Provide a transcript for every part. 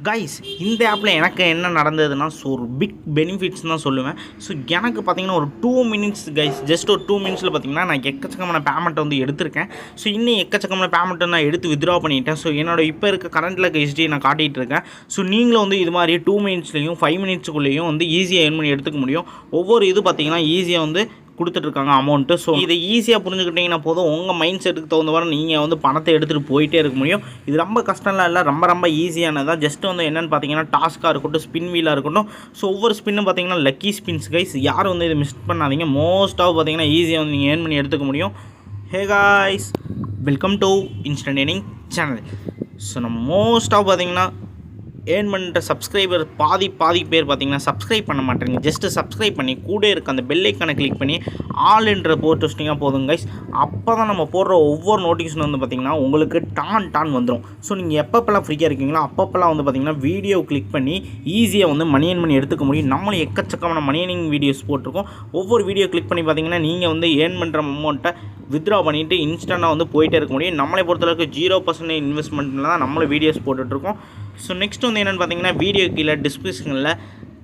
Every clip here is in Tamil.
கைஸ் இந்த ஆப்பில் எனக்கு என்ன நடந்ததுன்னா ஒரு பிக் பெனிஃபிட்ஸ் தான் சொல்லுவேன். ஸோ எனக்கு பார்த்தீங்கன்னா ஒரு 2 மினிட்ஸ் கைஸ், ஜஸ்ட் ஒரு 2 மினிட்ஸில் பார்த்தீங்கன்னா நான் எக்கச்சக்கமான பேமெண்ட்டை வந்து எடுத்திருக்கேன். ஸோ இன்னும் எக்கச்சக்கமான பேமெண்ட்டை நான் எடுத்து வித்ட்ரா பண்ணிட்டேன். ஸோ என்னோட இப்போ இருக்க கரண்ட்டில் ஹிஸ்ட்ரி நான் காட்டிகிட்டு இருக்கேன். ஸோ நீங்களும் வந்து இது மாதிரி 2 மினிட்ஸ்லையும் 5 மினிட்ஸுக்குள்ளேயும் வந்து ஈஸியாக ஏர்ன் பண்ணி எடுத்துக்க முடியும். ஒவ்வொரு இது பார்த்தீங்கன்னா ஈஸியாக வந்து கொடுத்துட்ருக்காங்க அமௌண்ட்டு. ஸோ இதை ஈஸியாக புரிஞ்சுக்கிட்டிங்கன்னா போதும், உங்கள் மைண்ட் செட்டுக்கு தகுந்த மாதிரி நீங்கள் வந்து பணத்தை எடுத்துகிட்டு போயிட்டே இருக்க முடியும். இது ரொம்ப கஷ்டம்லாம் இல்லை, ரொம்ப ஈஸியானதான். ஜஸ்ட் வந்து என்னென்னு பார்த்தீங்கன்னா டாஸ்க்காக இருக்கட்டும், ஸ்பின் வீலாக இருக்கட்டும். ஸோ ஒவ்வொரு ஸ்பின்னும் பார்த்தீங்கன்னா லக்கி ஸ்பின்ஸ் கைஸ், யாரும் வந்து இதை மிஸ் பண்ணாதீங்க. மோஸ்ட்டாக பார்த்தீங்கன்னா ஈஸியாக வந்து நீங்கள் ஏர்ன் பண்ணி எடுத்துக்க முடியும். Hey guys, welcome to instant earning channel. So நம்ம மோஸ்ட்டாக பார்த்தீங்கன்னா ஏர்ன் பண்ணுற சப்ஸ்கிரைபர் பாதி பேர் பார்த்தீங்கன்னா சப்ஸ்கிரைப் பண்ண மாட்டேங்க. ஜஸ்ட்டு சப்ஸ்கிரைப் பண்ணி கூட இருக்க அந்த பெல் ஐக்கானை கிளிக் பண்ணி ஆல்ன்ற போட்டு வச்சிட்டிங்கன்னா போதும் கைஸ். அப்போ தான் நம்ம போடுற ஒவ்வொரு நோட்டிஃபிகேஷன் வந்து பார்த்திங்கன்னா உங்களுக்கு டான் வந்துடும். ஸோ நீங்கள் எப்பப்பெல்லாம் ஃப்ரீயாக இருக்கீங்களோ அப்பப்பெல்லாம் வந்து பார்த்திங்கன்னா வீடியோ கிளிக் பண்ணி ஈஸியாக வந்து மணி ஏர்ன் பண்ணி எடுத்துக்க முடியும். நம்மளும் எக்கச்சக்கமான மணி ஏர்னிங் வீடியோஸ் போட்டிருக்கோம். ஒவ்வொரு வீடியோ கிளிக் பண்ணி பார்த்திங்கன்னா நீங்கள் வந்து ஏர்ன் பண்ணுற அமௌண்ட்டை வித்ட்ரா பண்ணிவிட்டு இன்ஸ்டண்ட்டாக வந்து போயிட்டே இருக்க முடியும். நம்மளை பொறுத்தளவுக்கு 0% இன்வெஸ்ட்மெண்ட்டில் தான் நம்மளை வீடியோஸ் போட்டுட்ருக்கோம். ஸோ நெக்ஸ்ட் வந்து என்னென்னு பார்த்தீங்கன்னா வீடியோ கீழே டிஸ்கிரிப்ஷனில்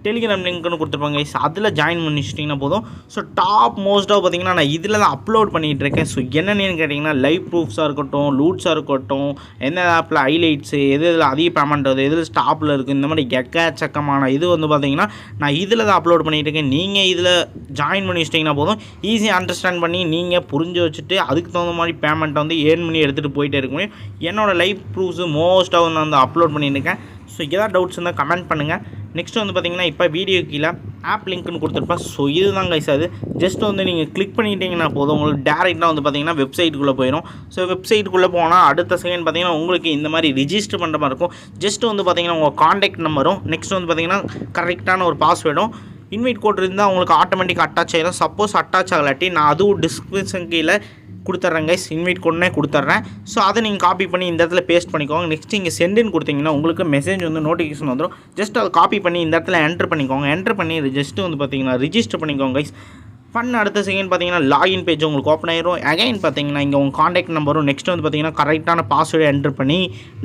டெலிகிராம் லிங்க்னு கொடுத்துருப்பாங்க கைஸ், அதில் ஜாயின் பண்ணி வச்சிட்டிங்கன்னா போதும். ஸோ டாப் மோஸ்ட்டாக பார்த்தீங்கன்னா நான் இதில் தான் அப்லோட் பண்ணிகிட்டு இருக்கேன். ஸோ என்னென்னு கேட்டிங்கன்னா லைவ் ப்ரூஃப்ஸாக இருக்கட்டும், லூட்ஸாக இருக்கட்டும், எந்த ஆப்பில் ஹைலைட்ஸு, எதில் அதிக பேமெண்ட் வருது, எதில் ஸ்டாப்பில் இருக்குது, இந்த மாதிரி எக்கச்சக்கமான இது வந்து பார்த்தீங்கன்னா நான் இதில் தான் அப்லோட் பண்ணிகிட்டு இருக்கேன். நீங்கள் இதில் ஜாயின் பண்ணி வச்சிட்டிங்கன்னா போதும், ஈஸியாக அண்டர்ஸ்டாண்ட் பண்ணி நீங்கள் புரிஞ்சு வச்சுட்டு அதுக்கு தகுந்த மாதிரி பேமெண்ட்டை வந்து ஏர்ன் பண்ணி எடுத்துகிட்டு போயிட்டே இருக்க முடியும். என்னோடய லைவ் ப்ரூஃப்ஸு மோஸ்ட்டாக நான் வந்து அப்லோட் பண்ணியிருக்கேன். ஸோ எதாவது டவுட்ஸ் இருந்தால் கமெண்ட் பண்ணுங்கள். நெக்ஸ்ட் வந்து பார்த்திங்கன்னா இப்போ வீடியோ கீழே ஆப் லிங்க்னு கொடுத்துருப்பேன். ஸோ இதுதான் கைஸ், அது ஜஸ்ட் வந்து நீங்கள் கிளிக் பண்ணிட்டீங்கன்னா போதும், உங்களுக்கு டேரெக்டாக வந்து பார்த்திங்கன்னா வெப்சைட்டுக்குள்ளே போயிடும். ஸோ வெப்சைட்டுக்குள்ளே போனால் அடுத்த செகண்ட் பார்த்திங்கன்னா உங்களுக்கு இந்த மாதிரி ரிஜிஸ்டர் பண்ணுற மாதிரி இருக்கும். ஜஸ்ட் வந்து பார்த்திங்கன்னா உங்கள் காண்டாக்ட் நம்பரும், நெக்ஸ்ட் வந்து பார்த்திங்கன்னா கரெக்டான ஒரு பாஸ்வேர்டும், இன்வைட் கோட் இருந்தால் உங்களுக்கு ஆட்டோமேட்டிக்காக அட்டாச் ஆகிடும். சப்போஸ் அட்டாச் ஆகலாட்டி நான் அதுவும் டிஸ்கிரிப்ஷன் கீழே கொடுத்துட்றேன் கைஸ், இன்வைட் கோட்னே கொடுத்துட்றேன். ஸோ அதை நீங்கள் காப்பி பண்ணி இந்த இடத்துல பேஸ்ட் பண்ணிக்கோங்க. நெக்ஸ்ட் இங்கே சென்டுன்னு கொடுத்தீங்கன்னா உங்களுக்கு மெசேஜ் வந்து நோட்டிஃபிகேஷன் வந்துடும். ஜஸ்ட் அதை காப்பி பண்ணி இந்த இடத்துல என்ட்ரு பண்ணிக்கோங்க. என்ட்ரு பண்ணி ஜஸ்ட் வந்து பார்த்தீங்கன்னா ரிஜிஸ்டர் பண்ணிக்கோங்க கைஸ். அடுத்த செகண்ட் பார்த்தீங்கன்னா லாகின் பேஜ் உங்களுக்கு ஓப்பன் ஆயிரும். அகைன் பார்த்தீங்கன்னா இங்கே உங்கள் காண்டாக்ட் நம்பரும், நெக்ஸ்ட் வந்து பார்த்தீங்கன்னா கரெக்டான பாஸ்வேர்டு என்ட்ரு பண்ணி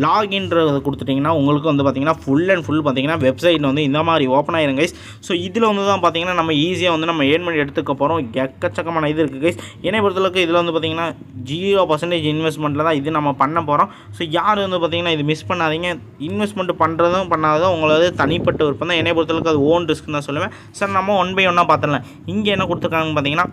லாகின்றதை கொடுத்துட்டிங்கன்னா உங்களுக்கு வந்து பார்த்தீங்கன்னா ஃபுல் அண்ட் ஃபுல் பார்த்தீங்கன்னா வெப்சைட் வந்து இந்த மாதிரி ஓப்பன் ஆயிரும் கைஸ். ஸோ இதில் வந்து தான் பார்த்தீங்கன்னா நம்ம ஈஸியாக வந்து நம்ம ஏர்ன் பண்ணி எடுத்துக்க போகிறோம். எக்கச்சக்கமான இது இருக்குது கைஸ். என்னை பொறுத்தளவுக்கு இதில் வந்து பார்த்தீங்கன்னா 0% இன்வெஸ்ட்மெண்ட்டில் தான் இது நம்ம பண்ண போகிறோம். ஸோ யார் வந்து பார்த்தீங்கன்னா இது மிஸ் பண்ணாதீங்க. இன்வெஸ்ட்மெண்ட் பண்ணுறதும் பண்ணாததும் உங்களது தனிப்பட்ட விருப்பம் தான். என்னை பொறுத்தளவுக்கு அது ஓன் ரிஸ்க் தான் சொல்லுவேன். சார் நம்ம 1 by 1 பார்த்துடலாம். இங்கே என்ன கொடுத்துருக்காங்க பார்த்தீங்கன்னா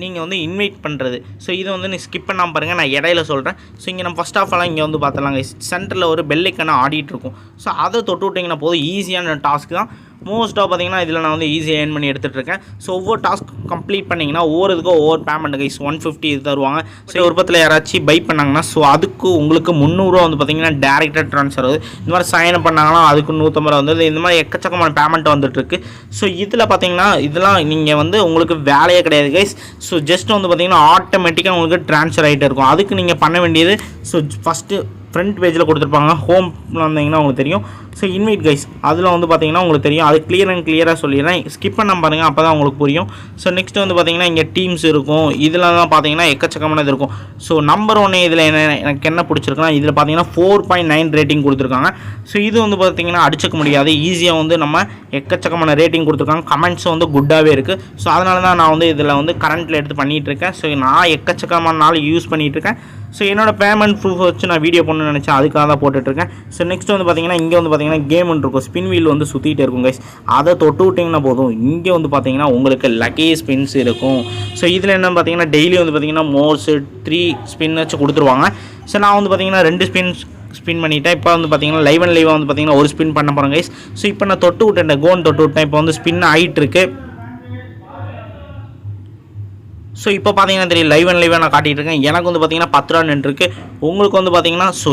நீங்கள் வந்து இன்வைட் பண்ணுறது. ஸோ இதை வந்து நீ ஸ்கிப் பண்ணாமல் பாருங்கள், நான் இடையில சொல்கிறேன். ஸோ இங்கே நம்ம ஃபஸ்ட் ஆஃப் ஆல் இங்கே வந்து பார்த்துலாங்க, சென்டரில் ஒரு பெல் ஐக்கான ஆடிட்டு இருக்கும். ஸோ அதை தொட்டு விட்டிங்கன்னா போதும், ஈஸியான டாஸ்க் தான். மோஸ்ட்டாக பார்த்தீங்கன்னா இதில் நான் வந்து ஈஸியாக ஏர்ன் பண்ணி எடுத்துகிட்டு இருக்கேன். ஸோ ஒவ்வொரு டாஸ்க் கம்ப்ளீட் பண்ணிங்கன்னா ஒவ்வொரு இதுக்கும் ஒவ்வொரு பேமெண்ட் கைஸ் 150 இது தருவாங்க. ஸோ ஒரு பத்தில் யாராச்சும் பை பண்ணாங்கன்னா ஸோ அதுக்கு உங்களுக்கு 300 வந்து பார்த்தீங்கன்னா டேரெக்டாக ட்ரான்ஸ்ஃபர் ஆகுது. இந்த மாதிரி சைன் அப் பண்ணாங்கன்னா அதுக்கு 150 வந்து இந்த மாதிரி எக்கச்சக்கமான பேமெண்ட் வந்துட்டுருக்கு. ஸோ இதில் பார்த்தீங்கன்னா இதெல்லாம் நீங்கள் வந்து உங்களுக்கு வேலையே கிடையாது கைஸ். ஸோ ஜஸ்ட் வந்து பார்த்தீங்கன்னா ஆட்டோமேட்டிக்காக உங்களுக்கு ட்ரான்ஸ்ஃபர் ஆகிட்டே இருக்கும். அதுக்கு நீங்கள் பண்ண வேண்டியது, ஸோ ஃபஸ்ட்டு ஃப்ரண்ட் பேஜில் கொடுத்துருப்பாங்க, ஹோம் வந்தீங்கன்னா உங்களுக்கு தெரியும். ஸோ இன்வைட் கைஸ் அதில் வந்து பார்த்தீங்கன்னா உங்களுக்கு தெரியும். அது கிளியராக சொல்லிடுறேன், ஸ்கிப் பண்ண பாருங்கள், அப்போ தான் உங்களுக்கு புரியும். ஸோ நெக்ஸ்ட் வந்து பார்த்தீங்கன்னா இங்கே டீம்ஸ் இருக்கும். இதில் தான் பார்த்தீங்கன்னா எக்கச்சக்கமானது இருக்கும். ஸோ நம்பர் 1 இதில் எனக்கு என்ன பிடிச்சிருக்குன்னா இதில் பார்த்தீங்கன்னா 4.9 ரேட்டிங் கொடுத்துருக்காங்க. ஸோ இது வந்து பார்த்தீங்கன்னா அடிச்சுக்க முடியாது, ஈஸியாக வந்து நம்ம எக்கச்சக்கமான ரேட்டிங் கொடுத்துருக்காங்க. கமெண்ட்ஸும் வந்து குட்டாகவே இருக்குது. ஸோ அதனால தான் நான் வந்து இதில் வந்து கரண்ட்டில் எடுத்து பண்ணிகிட்ருக்கேன். ஸோ நான் எக்கச்சக்கமான நாள் யூஸ் பண்ணிகிட்ருக்கேன். ஸோ என்னோடய பேமெண்ட் ப்ரூஃப் வச்சு நான் வீடியோ பண்ணணும்னு நினச்சேன், அதுக்காக தான் போட்டுட்ருக்கேன். ஸோ நெக்ஸ்ட் வந்து பார்த்தீங்கன்னா இங்கே வந்து பார்த்தீங்கன்னா கேம் இருக்கும், ஸ்பின் வீல் வந்து சுற்றிகிட்டே இருக்கும் கைஸ். அதை தொட்டு விட்டிங்கன்னா போதும், இங்கே வந்து பார்த்தீங்கன்னா உங்களுக்கு லக்கி ஸ்பின்ஸ் இருக்கும். ஸோ இதில் என்ன பார்த்தீங்கன்னா டெய்லி வந்து பார்த்தீங்கன்னா மோர்ஸ் 3 ஸ்பின் வச்சு கொடுத்துருவாங்க. ஸோ நான் வந்து பார்த்தீங்கன்னா 2 ஸ்பின் பண்ணிவிட்டேன். இப்போ வந்து பார்த்தீங்கன்னா லைவ் வந்து பார்த்தீங்கன்னா ஒரு ஸ்பின் பண்ண போகிறேன் கைஸ். ஸோ இப்போ நான் தொட்டு விட்டேன், கோன் தொட்டு விட்டேன். இப்போ வந்து ஸ்பின் ஆகிட்டு இருக்கு. ஸோ இப்போ பார்த்தீங்கன்னா தெரியும், லைவ் நான் காட்டிகிட்டு இருக்கேன். எனக்கு வந்து பார்த்தீங்கன்னா 10 ரூபா நின்றுருக்கு. உங்களுக்கு வந்து பார்த்தீங்கன்னா ஸோ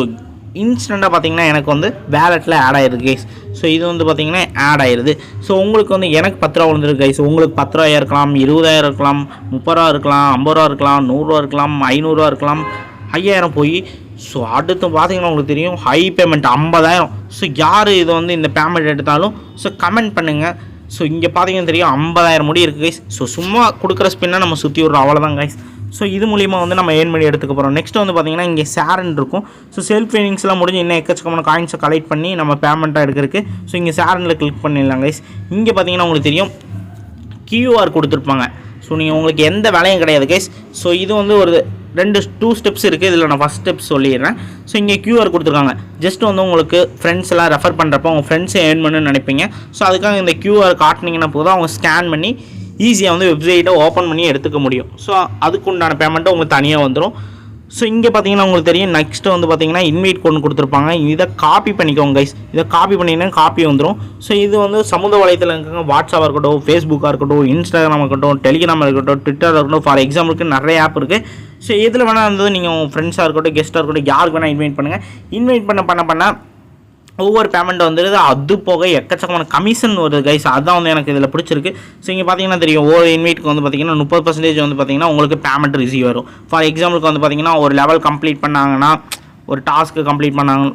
இன்ஸ்டண்ட்டாக பார்த்தீங்கன்னா எனக்கு வந்து வேலெட்டில் ஆட் ஆகிருக்கு கைஸ். ஸோ இது வந்து பார்த்தீங்கன்னா ஆட் ஆகிடுது. ஸோ உங்களுக்கு வந்து எனக்கு 10 ரூபா விழுந்துருக்கு கைஸ். உங்களுக்கு 10 ரூபாயாக இருக்கலாம், 20,000 இருக்கலாம், 30 ரூபா இருக்கலாம், 50 ரூபா இருக்கலாம், 100 ரூபா இருக்கலாம், 500 ரூபா இருக்கலாம், 5000 போய். ஸோ அடுத்து பார்த்தீங்கன்னா உங்களுக்கு தெரியும் ஹை பேமெண்ட் 50,000. ஸோ யார் இது வந்து இந்த பேமெண்ட் எடுத்தாலும் ஸோ கமெண்ட் பண்ணுங்கள். ஸோ இங்கே பார்த்தீங்கன்னா தெரியும் 50,000 முடி இருக்குது கைஸ். ஸோ சும்மா கொடுக்குற ஸ்பின்னை நம்ம சுற்றி விட்றோம், அவ்வளோதான் கைஸ். ஸோ இது மூலிமா வந்து நம்ம ஏர்ன் பண்ணி எடுத்துக்க போகிறோம். நெக்ஸ்ட் வந்து பார்த்திங்கன்னா இங்கே ஷேர்ன்னு இருக்கும். ஸோ செல்ஃப் ஏர்னிங்ஸ்லாம் முடிஞ்சு இன்னும் எக்கச்சக்கமான காயின்ஸை கலெக்ட் பண்ணி நம்ம பேமெண்ட்டாக எடுக்கிறதுக்கு ஸோ இங்கே ஷேர்னில் கிளிக் பண்ணிடலாம் கைஸ். இங்கே பார்த்திங்கன்னா உங்களுக்கு தெரியும் QR கொடுத்துருப்பாங்க. ஸோ நீங்கள் உங்களுக்கு எந்த வேலையும் கிடையாது கைஸ். ஸோ இது வந்து ஒரு 2 ஸ்டெப்ஸ் இருக்குது. இதில் நான் ஃபஸ்ட் ஸ்டெப்ஸ் சொல்லிடுறேன். ஸோ இங்கே QR கொடுத்துருக்காங்க. ஜஸ்ட் வந்து உங்களுக்கு ஃப்ரெண்ட்ஸ் எல்லாம் ரெஃபர் பண்ணுறப்போ உங்கள் ஃப்ரெண்ட்ஸை ஏர்ன் பண்ணுன்னு நினைப்பீங்க. ஸோ அதுக்காக இந்த QR காட்டினீங்கன்னா போதும் அவங்க ஸ்கேன் பண்ணி ஈஸியாக வந்து வெப்சைட்டை ஓப்பன் பண்ணி எடுத்துக்க முடியும். ஸோ அதுக்கு உண்டான பேமெண்ட்டை உங்களுக்கு தனியாக வந்துடும். ஸோ இங்கே பார்த்தீங்கன்னா உங்களுக்கு தெரியும் நெக்ஸ்ட்டு வந்து பார்த்தீங்கன்னா இன்வைட் கோட் கொடுத்துருப்பாங்க. இதை காப்பி பண்ணிக்கோங்க கைஸ். இதை காப்பி பண்ணிங்கன்னா காப்பி வந்துடும். ஸோ இது வந்து சமூக வலைத்தளம் இருக்காங்க. வாட்ஸ்அப்பாக இருக்கட்டும், ஃபேஸ்புக்காக இருக்கட்டும், இன்ஸ்டாகிராம் இருக்கட்டும், டெலிகிராம் இருக்கட்டும், ட்விட்டர் இருக்கட்டும், ஃபார் எக்ஸாம்பிளுக்கு நிறைய ஆப் இருக்குது. ஸோ எதில் வேணால் இருந்தது நீங்கள் உங்கள் ஃப்ரெண்ட்ஸாக இருக்கட்டும், கெஸ்ட்டாக இருக்கட்டும், யாருக்கு வேணால் இன்வைட் பண்ணுங்கள். இன்வைட் பண்ண ஒவ்வொரு பேமெண்ட் வந்துடுது. அது போக எக்கச்சக்கமான கமிஷன் வருது கைஸ். அதுதான் வந்து எனக்கு இதில் பிடிச்சிருக்கு. ஸோ இங்கே பார்த்தீங்கன்னா தெரியும் ஒவ்வொரு இன்வைட்டுக்கு வந்து பார்த்தீங்கன்னா 30% வந்து பார்த்தீங்கன்னா உங்களுக்கு பேமெண்ட் ரிசீவ் வரும். ஃபார் எக்ஸாம்பிளுக்கு வந்து பார்த்தீங்கன்னா ஒரு லெவல் கம்ப்ளீட் பண்ணாங்கன்னா, ஒரு டாஸ்க்கு கம்ப்ளீட் பண்ணாங்க,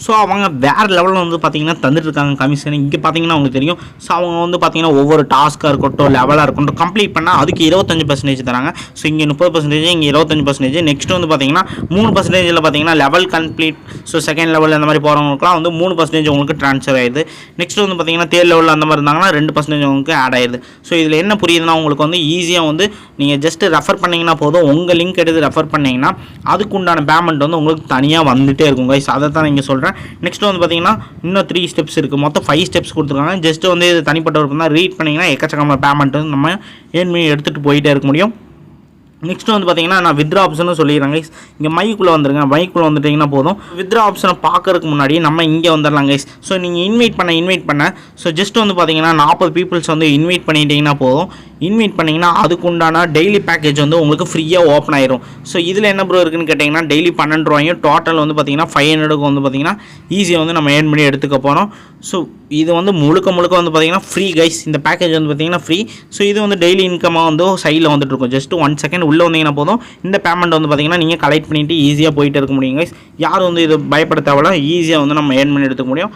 ஸோ அவங்க வேறு லெவலில் வந்து பார்த்திங்கன்னா தந்துட்டுருக்காங்க கமிஷன். இங்கே பார்த்தீங்கன்னா உங்களுக்கு தெரியும். ஸோ அவங்க வந்து பார்த்திங்கன்னா ஒவ்வொரு டாஸ்க்காக இருக்கட்டும், லெவலாக இருக்கட்டும், கம்ப்ளீட் பண்ணால் அதுக்கு 25% தராங்க. ஸோ இங்கே 30%, இங்கே 25%. நெக்ஸ்ட் வந்து பார்த்திங்கன்னா 3%. பார்த்திங்கன்னா level complete, so second level அந்த மாதிரி போகிறவங்களுக்குலாம் வந்து 3% உங்களுக்கு ட்ரான்ஸ்ஃபர் ஆயிடுது. நெக்ஸ்ட் வந்து பார்த்திங்கன்னா தேர்ட் லெவலில் அந்த மாதிரி இருந்தாங்கன்னா 2% உங்களுக்கு ஆட் ஆயிடுது. ஸோ இதில் என்ன புரியுதுன்னா உங்களுக்கு வந்து ஈஸியாக வந்து நீங்கள் ஜஸ்ட்டு ரெஃபர் பண்ணிங்கன்னா போதும். உங்கள் லிங்க் எடுத்து ரெஃபர் பண்ணிங்கன்னா அதுக்கு உண்டான பேமெண்ட் வந்து உங்களுக்கு தனியாக வந்துகிட்டே இருக்கும் கைஸ். அதை தான் நீங்கள் சொல்கிறேன். நெக்ஸ்ட் வந்து பார்த்தீங்கன்னா இன்னும் 3 ஸ்டெப்ஸ் இருக்குது. மொத்தம் 5 ஸ்டெப்ஸ் கொடுத்துருக்காங்க. ஜஸ்ட் வந்து இது தனிப்பட்ட ஒரு தான் ரீட் பண்ணிங்கன்னா எக்கச்சக்கமான பேமெண்ட் வந்து நம்ம ஏர்ன் பண்ணி எடுத்துகிட்டு போயிட்டே இருக்க முடியும். நெக்ஸ்ட் வந்து பார்த்தீங்கன்னா நான் வித்ரா ஆப்ஷனும் சொல்லிடுறாங்க. இங்கே மைக்குள்ளே வந்துருங்க. மைக்குள்ளே வந்துட்டிங்கன்னா போதும். வித்ரா ஆப்ஷனை பார்க்கறதுக்கு முன்னாடி நம்ம இங்கே வந்துடலாம் கைஸ். ஸோ நீங்கள் இன்வைட் பண்ண ஸோ ஜஸ்ட் வந்து பார்த்தீங்கன்னா 40 பீப்புள்ஸ் வந்து இன்வைட் பண்ணிட்டீங்கன்னா போதும். இன்வைட் பண்ணிங்கன்னா அதுக்கு உண்டான டெய்லி பேக்கேஜ் வந்து உங்களுக்கு ஃப்ரீயாக ஓப்பன் ஆயிரும். ஸோ இதில் என்ன ப்ரோ இருக்குன்னு கேட்டிங்கன்னா டெய்லி 12 ரூபாயும் டோட்டல் வந்து பார்த்தீங்கன்னா 500க்கு வந்து பார்த்தீங்கன்னா ஈஸியாக வந்து நம்ம ஏர்ன் பண்ணி எடுத்துக்க போகிறோம். ஸோ இது வந்து முழுக்க வந்து பார்த்தீங்கன்னா ஃப்ரீ கைஸ். இந்த பேக்கேஜ் வந்து பார்த்தீங்கன்னா ஃப்ரீ. ஸோ இது வந்து டெய்லி இன்கமாக வந்து சைடில் வந்துட்டு இருக்கும். ஜஸ்ட் 1 செகண்ட் உள்ளே வந்தீங்கன்னா போதும். இந்த பேமெண்ட் வந்து பார்த்தீங்கன்னா நீங்கள் கலெக்ட் பண்ணிவிட்டு ஈஸியாக போயிட்டு இருக்க முடியும் கைஸ். யாரும் வந்து இது பயப்பட தேவையில்ல. ஈஸியாக வந்து நம்ம ஏர்ன் பண்ணி எடுத்துக்க முடியும்.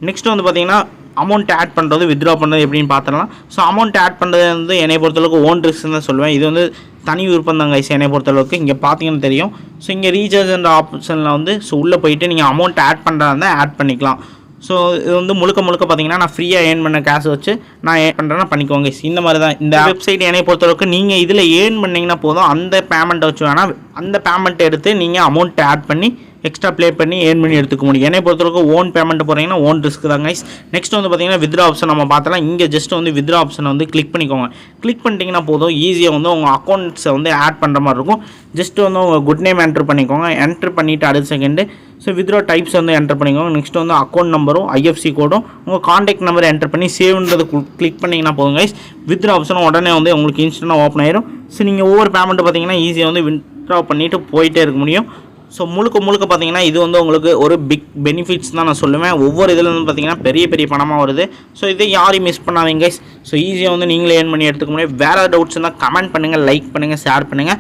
நெக்ஸ்ட் வந்து பார்த்தீங்கன்னா அமௌண்ட் ஆட் பண்ணுறது, வித்ட்ரா பண்ணுறது எப்படின்னு பார்த்துடலாம். ஸோ அமௌண்ட் ஆட் பண்ணுறது வந்து என்னை பொறுத்தளவுக்கு ஓன் ரிஸ்க் தான் சொல்லுவேன். இது வந்து தனி விருப்பம் தான் கைஸ் என்னை பொறுத்தளவுக்கு. இங்கே பார்த்தீங்கன்னு தெரியும். ஸோ இங்கே ரீசார்ஜ்ன்ற ஆப்ஷனில் வந்து ஸோ உள்ளே போயிட்டு நீங்கள் அமௌண்ட் ஆட் பண்ணுறதா இருந்தால் ஆட் பண்ணிக்கலாம். ஸோ இது வந்து முழுக்க பார்த்தீங்கன்னா நான் ஃப்ரீயாக ஏர்ன் பண்ண கேஷ் வச்சு நான் ஏர்ன் பண்ணுறேன்னா பண்ணிக்கோங்க. இந்த மாதிரி தான் இந்த வெப்சைட் என்னை பொறுத்தளவுக்கு. நீங்கள் இதில் ஏர்ன் பண்ணிங்கன்னா போதும். அந்த பேமெண்ட்டை வச்சு வேணால் அந்த பேமெண்ட்டை எடுத்து நீங்கள் அமௌண்ட் ஆட் பண்ணி எக்ஸ்ட்ரா ப்ளே பண்ணி ஏர்ன் பண்ணி எடுத்துக்க முடியும். என்னை பொறுத்தவரைக்கும் ஓன் பேமெண்ட் போகிறீங்கன்னா ஓன் ரிஸ்க் தான் கைஸ். நெக்ஸ்ட் வந்து பார்த்தீங்கன்னா வித்ரா ஆப்ஷன் நம்ம பார்த்தலாம். இங்கே ஜஸ்ட் வந்து வித்ரா ஆப்ஷனை வந்து கிளிக் பண்ணிக்கோங்க. கிளிக் பண்ணிட்டீங்கன்னா போதும். ஈஸியாக வந்து உங்கள் அக்கௌண்ட்ஸை வந்து ஆட் பண்ணுற மாதிரி இருக்கும். ஜஸ்ட் வந்து உங்கள் குட் நேம் என்ட்ரு பண்ணிக்கோங்க. என்ட்ரு பண்ணிவிட்டு அடுத்த செகண்டு ஸோ வித்ரா டைப்ஸ் வந்து என்ட்ரு பண்ணிக்கோங்க. நெக்ஸ்ட் வந்து அக்கௌண்ட் நம்பரும் IFSC கோடும் உங்கள் காண்டாக்ட் நம்பர் என்ட்ரு பண்ணி சேவ்ன்றது கிளிக் பண்ணிங்கன்னா போதும் கைஸ். வித்ரா ஆப்ஷன் உடனே வந்து உங்களுக்கு இன்ஸ்டன்ட்டாக ஓப்பன் ஆயிரும். ஸோ நீங்கள் ஒவ்வொரு பேமெண்ட்டு பார்த்தீங்கன்னா ஈஸியாக வந்து வித்ரா பண்ணிவிட்டு போயிட்டே இருக்க முடியும். ஸோ முழுக்க பார்த்தீங்கன்னா இது வந்து உங்களுக்கு ஒரு பிக் பெனிஃபிட்ஸ் தான் நான் சொல்லுவேன். ஒவ்வொரு இதில் வந்து பார்த்தீங்கன்னா பெரிய பணமாக வருது. ஸோ இதை யாரையும் மிஸ் பண்ணாதீங்க கைஸ். ஸோ ஈஸியாக வந்து நீங்களே ஏர்ன் பண்ணி எடுத்துக்க முடியும். வேறு டவுட்ஸ் இருந்தால் கமெண்ட் பண்ணுங்கள், லைக் பண்ணுங்கள், ஷேர் பண்ணுங்கள்.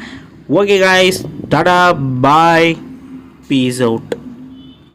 ஓகே கைஸ், டாடா பாய், பீஸ் அவுட்.